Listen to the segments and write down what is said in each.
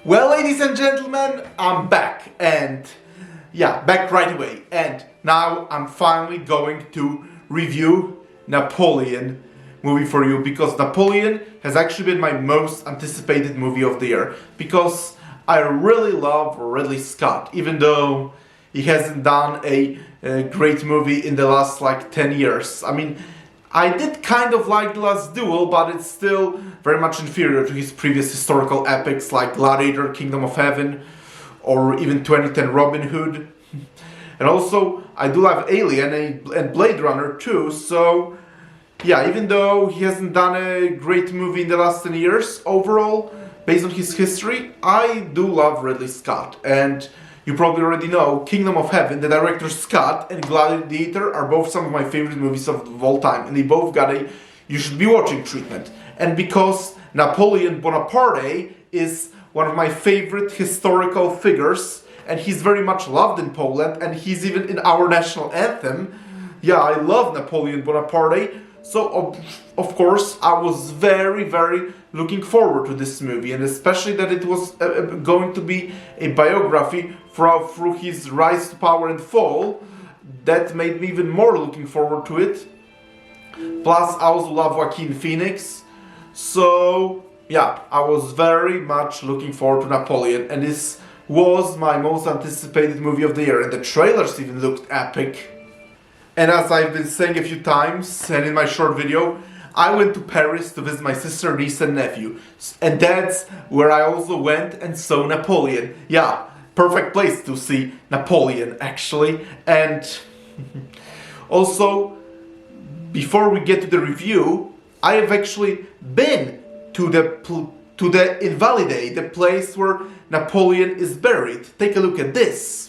Well, ladies and gentlemen, I'm back, and back right away. And now I'm finally going to review Napoleon movie for you, because Napoleon has actually been my most anticipated movie of the year, because I really love Ridley Scott, even though he hasn't done a great movie in the last 10 years. I mean, I did kind of like The Last Duel, but it's still very much inferior to his previous historical epics like Gladiator, Kingdom of Heaven, or even 2010 Robin Hood. And also, I do love Alien and Blade Runner too, so yeah, even though he hasn't done a great movie in the last 10 years, overall, based on his history, I do love Ridley Scott. And you probably already know, Kingdom of Heaven, the director Scott, and Gladiator are both some of my favorite movies of all time, and they both got a you should be watching treatment. And because Napoleon Bonaparte is one of my favorite historical figures, and he's very much loved in Poland, and he's even in our national anthem. Yeah, I love Napoleon Bonaparte. So, of course, I was very, very looking forward to this movie, and especially that it was going to be a biography through his rise to power and fall. That made me even more looking forward to it. Plus, I also love Joaquin Phoenix. So, yeah, I was very much looking forward to Napoleon, and this was my most anticipated movie of the year, and the trailers even looked epic. And as I've been saying a few times, and in my short video, I went to Paris to visit my sister, niece and nephew. And that's where I also went and saw Napoleon. Yeah, perfect place to see Napoleon, actually. And also, before we get to the review, I have actually been to the Invalides, the place where Napoleon is buried. Take a look at this.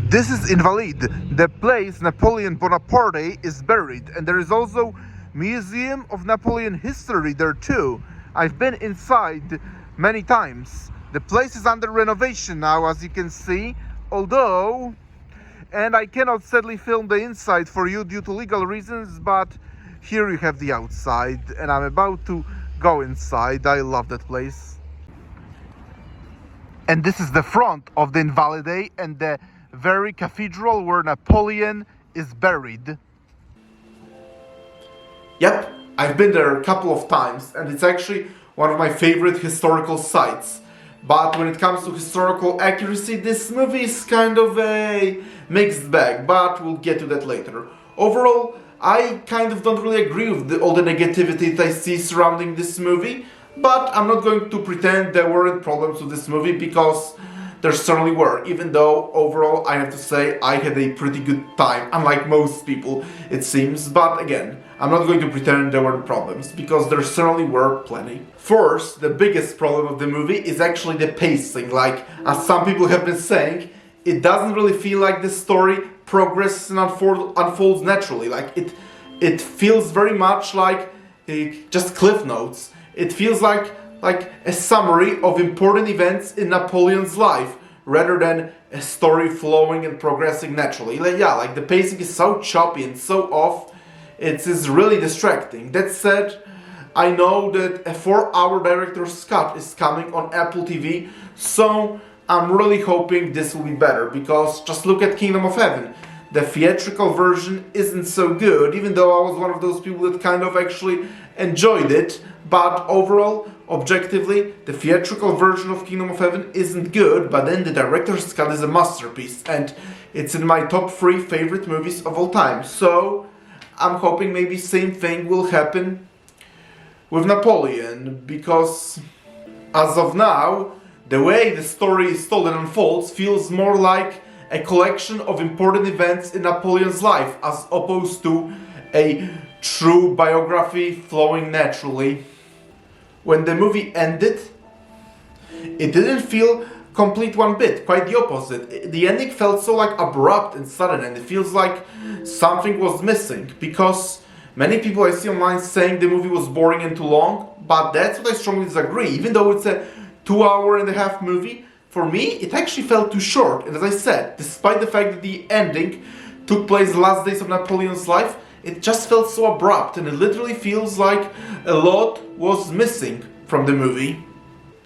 This is Invalides, the place Napoleon Bonaparte is buried, and there is also Museum of Napoleon history there too. I've been inside many times. The place is under renovation now, as you can see, and I cannot sadly film the inside for you due to legal reasons, but here you have the outside, and I'm about to go inside. I love that place. And this is the front of the Invalides and the very cathedral where Napoleon is buried. Yep, I've been there a couple of times, and it's actually one of my favorite historical sites. But when it comes to historical accuracy, this movie is kind of a mixed bag, but we'll get to that later. Overall, I kind of don't really agree with all the negativity that I see surrounding this movie, but I'm not going to pretend there weren't problems with this movie, because there certainly were, even though overall I have to say I had a pretty good time, unlike most people it seems. But again, I'm not going to pretend there weren't problems, because there certainly were plenty. First, the biggest problem of the movie is actually the pacing. As some people have been saying, it doesn't really feel like the story progresses and unfolds naturally. It feels very much like just cliff notes. It feels like a summary of important events in Napoleon's life, rather than a story flowing and progressing naturally. The pacing is so choppy and so off, it is really distracting. That said, I know that a 4-hour director's cut is coming on Apple TV, so I'm really hoping this will be better, because just look at Kingdom of Heaven. The theatrical version isn't so good, even though I was one of those people that kind of actually enjoyed it. But overall, objectively, the theatrical version of Kingdom of Heaven isn't good, but then the director's cut is a masterpiece, and it's in my top 3 favorite movies of all time. So, I'm hoping maybe same thing will happen with Napoleon, because as of now, the way the story is told and unfolds feels more like a collection of important events in Napoleon's life, as opposed to a true biography flowing naturally. When the movie ended, it didn't feel complete one bit, quite the opposite. The ending felt so abrupt and sudden, and it feels like something was missing, because many people I see online saying the movie was boring and too long, but that's what I strongly disagree. Even though it's a 2.5-hour movie, for me it actually felt too short. And as I said, despite the fact that the ending took place the last days of Napoleon's life, it just felt so abrupt, and it literally feels like a lot was missing from the movie.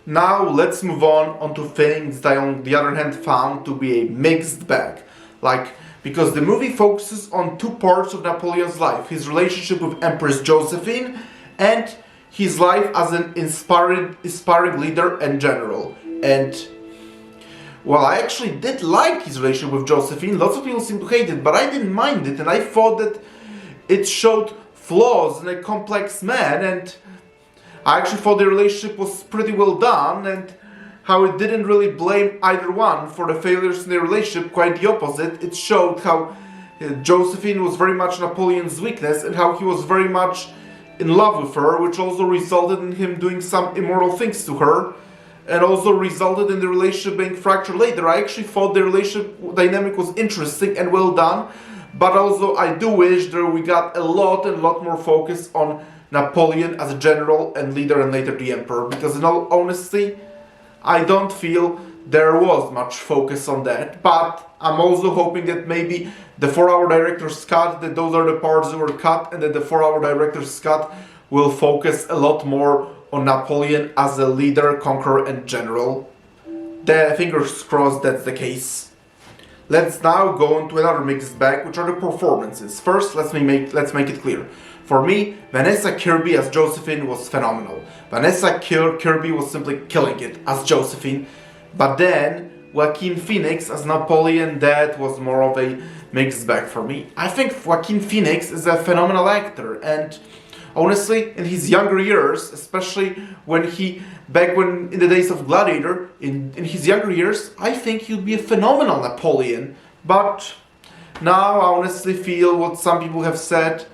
Now let's move on to things that I on the other hand found to be a mixed bag. Like, because the movie focuses on two parts of Napoleon's life, his relationship with Empress Josephine and his life as an inspiring leader and general. And well, I actually did like his relationship with Josephine. Lots of people seem to hate it, but I didn't mind it, and I thought that it showed flaws in a complex man, and I actually thought the relationship was pretty well done, and how it didn't really blame either one for the failures in their relationship. Quite the opposite. It showed how Josephine was very much Napoleon's weakness, and how he was very much in love with her, which also resulted in him doing some immoral things to her, and also resulted in the relationship being fractured later. I actually thought the relationship dynamic was interesting and well done, but also I do wish that we got a lot more focus on Napoleon as a general and leader and later the emperor, because in all honesty, I don't feel there was much focus on that. But I'm also hoping that maybe the 4-hour director's cut, that those are the parts that were cut, and that the 4-hour director's cut will focus a lot more on Napoleon as a leader, conqueror and general. Fingers crossed that's the case. Let's now go on to another mixed bag, which are the performances. First, let's make it clear. For me, Vanessa Kirby as Josephine was phenomenal. Vanessa Kirby was simply killing it as Josephine. But then, Joaquin Phoenix as Napoleon, that was more of a mixed bag for me. I think Joaquin Phoenix is a phenomenal actor, and honestly, in his younger years, especially in the days of Gladiator, in his younger years, I think he'd be a phenomenal Napoleon. But now I honestly feel what some people have said.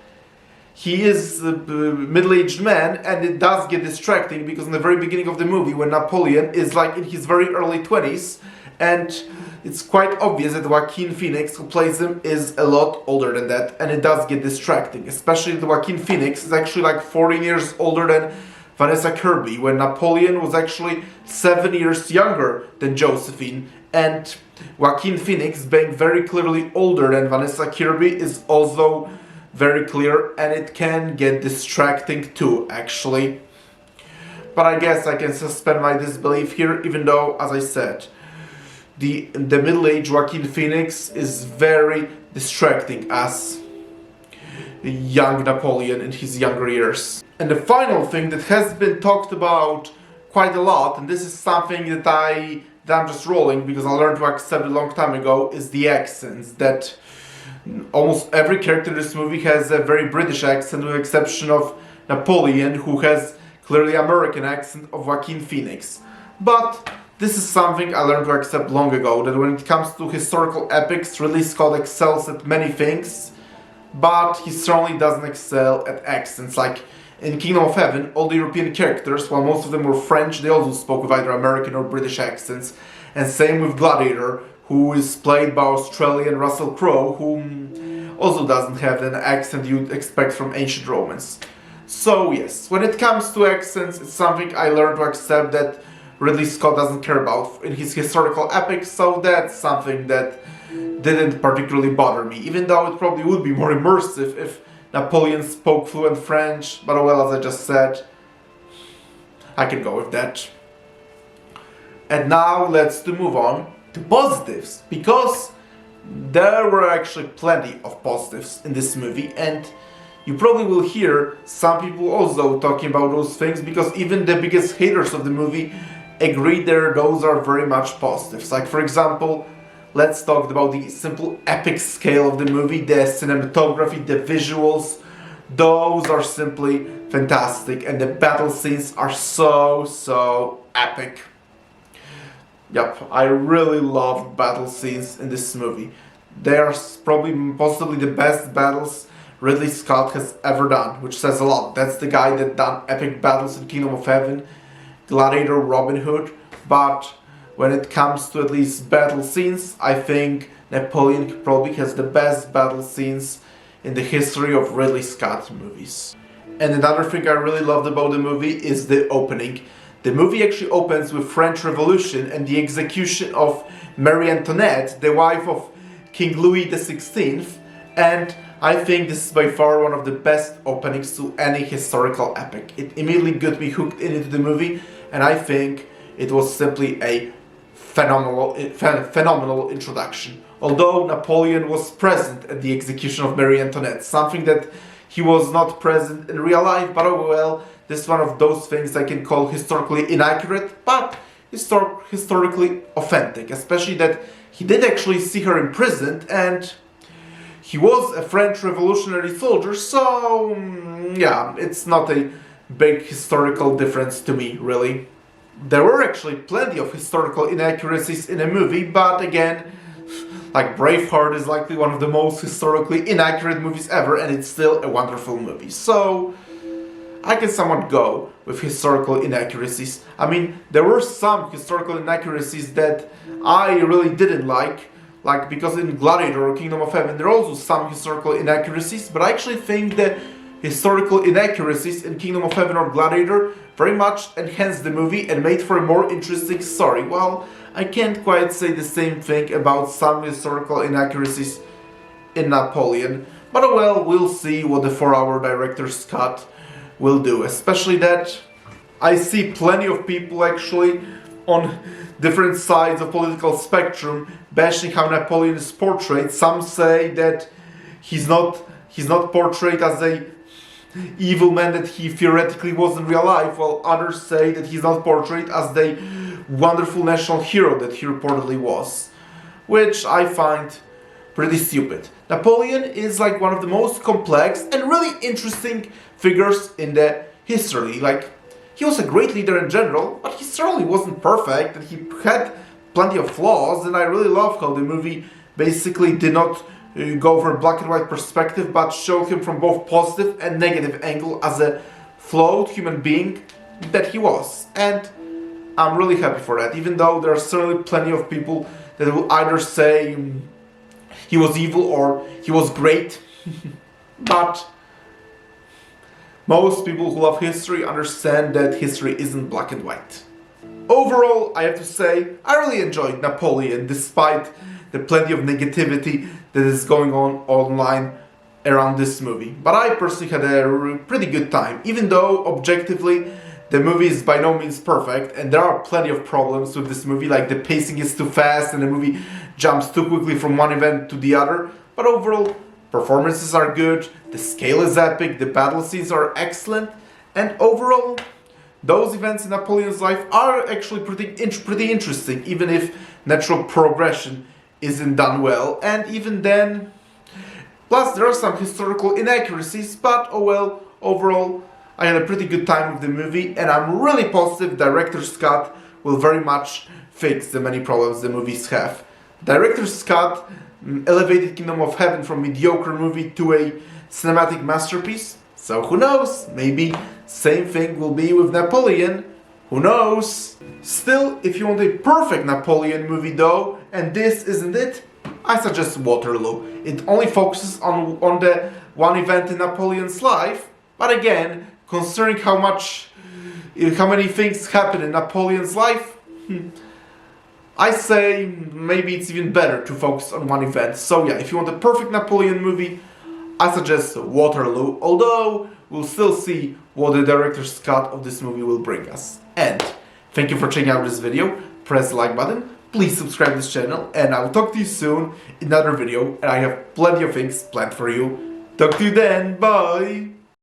He is a middle-aged man, and it does get distracting because in the very beginning of the movie, when Napoleon is like in his very early 20s, and it's quite obvious that Joaquin Phoenix, who plays him, is a lot older than that, and it does get distracting. Especially that Joaquin Phoenix is actually like 14 years older than Vanessa Kirby, when Napoleon was actually 7 years younger than Josephine, and Joaquin Phoenix being very clearly older than Vanessa Kirby is also very clear, and it can get distracting too, actually. But I guess I can suspend my disbelief here, even though, as I said, the middle-aged Joaquin Phoenix is very distracting as the young Napoleon in his younger years. And the final thing that has been talked about quite a lot, and this is something that I'm just rolling because I learned to accept a long time ago, is the accents. That almost every character in this movie has a very British accent, with the exception of Napoleon, who has clearly American accent of Joaquin Phoenix. But this is something I learned to accept long ago, that when it comes to historical epics, Ridley Scott excels at many things, but he certainly doesn't excel at accents. Like in Kingdom of Heaven, all the European characters, while most of them were French, they also spoke with either American or British accents. And same with Gladiator, who is played by Australian Russell Crowe, who also doesn't have an accent you'd expect from ancient Romans. So yes, when it comes to accents, it's something I learned to accept that Ridley Scott doesn't care about in his historical epics, so that's something that didn't particularly bother me, even though it probably would be more immersive if Napoleon spoke fluent French, but well, as I just said, I can go with that. And now let's move on to positives, because there were actually plenty of positives in this movie, and you probably will hear some people also talking about those things, because even the biggest haters of the movie agree that those are very much positives. Like, for example, let's talk about the simple epic scale of the movie, the cinematography, the visuals. Those are simply fantastic, and the battle scenes are so epic. Yep, I really loved battle scenes in this movie. They are possibly the best battles Ridley Scott has ever done, which says a lot. That's the guy that done epic battles in Kingdom of Heaven, Gladiator, Robin Hood, but when it comes to at least battle scenes, I think Napoleon probably has the best battle scenes in the history of Ridley Scott movies. And another thing I really loved about the movie is the opening. The movie actually opens with French Revolution and the execution of Marie Antoinette, the wife of King Louis XVI, and I think this is by far one of the best openings to any historical epic. It immediately got me hooked into the movie, and I think it was simply a phenomenal introduction. Although Napoleon was present at the execution of Marie Antoinette, something that he was not present in real life, but oh well, this is one of those things I can call historically inaccurate, but historically authentic, especially that he did actually see her imprisoned, and he was a French revolutionary soldier, so yeah, it's not a big historical difference to me, really. There were actually plenty of historical inaccuracies in a movie, but again, like Braveheart is likely one of the most historically inaccurate movies ever, and it's still a wonderful movie. So I can somewhat go with historical inaccuracies. I mean, there were some historical inaccuracies that I really didn't like because in Gladiator or Kingdom of Heaven there are also some historical inaccuracies, but I actually think that historical inaccuracies in Kingdom of Heaven or Gladiator very much enhanced the movie and made for a more interesting story. Well, I can't quite say the same thing about some historical inaccuracies in Napoleon, but oh well, we'll see what the 4-hour director's cut will do, especially that I see plenty of people actually on different sides of political spectrum bashing how Napoleon is portrayed. Some say that he's not portrayed as a evil man that he theoretically was in real life, while others say that he's not portrayed as the wonderful national hero that he reportedly was, which I find pretty stupid. Napoleon is like one of the most complex and really interesting figures in the history. Like, he was a great leader in general, but he certainly wasn't perfect, and he had plenty of flaws, and I really love how the movie basically did not go over a black and white perspective, but showed him from both positive and negative angle as a flawed human being that he was. And I'm really happy for that, even though there are certainly plenty of people that will either say he was evil or he was great. But most people who love history understand that history isn't black and white. Overall, I have to say, I really enjoyed Napoleon, despite the plenty of negativity that is going on online around this movie. But I personally had a pretty good time, even though objectively the movie is by no means perfect, and there are plenty of problems with this movie, like the pacing is too fast and the movie jumps too quickly from one event to the other. But overall, performances are good, the scale is epic, the battle scenes are excellent, and overall, those events in Napoleon's life are actually pretty interesting, even if natural progression isn't done well. And even then, plus there are some historical inaccuracies, but oh well, overall, I had a pretty good time with the movie, and I'm really positive director's cut will very much fix the many problems the movies have. Director's cut elevated Kingdom of Heaven from mediocre movie to a cinematic masterpiece. So who knows, maybe same thing will be with Napoleon, who knows. Still, if you want a perfect Napoleon movie though, and this isn't it, I suggest Waterloo. It only focuses on the one event in Napoleon's life, but again, considering how many things happen in Napoleon's life, I say maybe it's even better to focus on one event. So yeah, if you want a perfect Napoleon movie, I suggest Waterloo, although we'll still see what the director's cut of this movie will bring us. And thank you for checking out this video, press the like button, please subscribe to this channel, and I'll talk to you soon in another video, and I have plenty of things planned for you. Talk to you then, bye!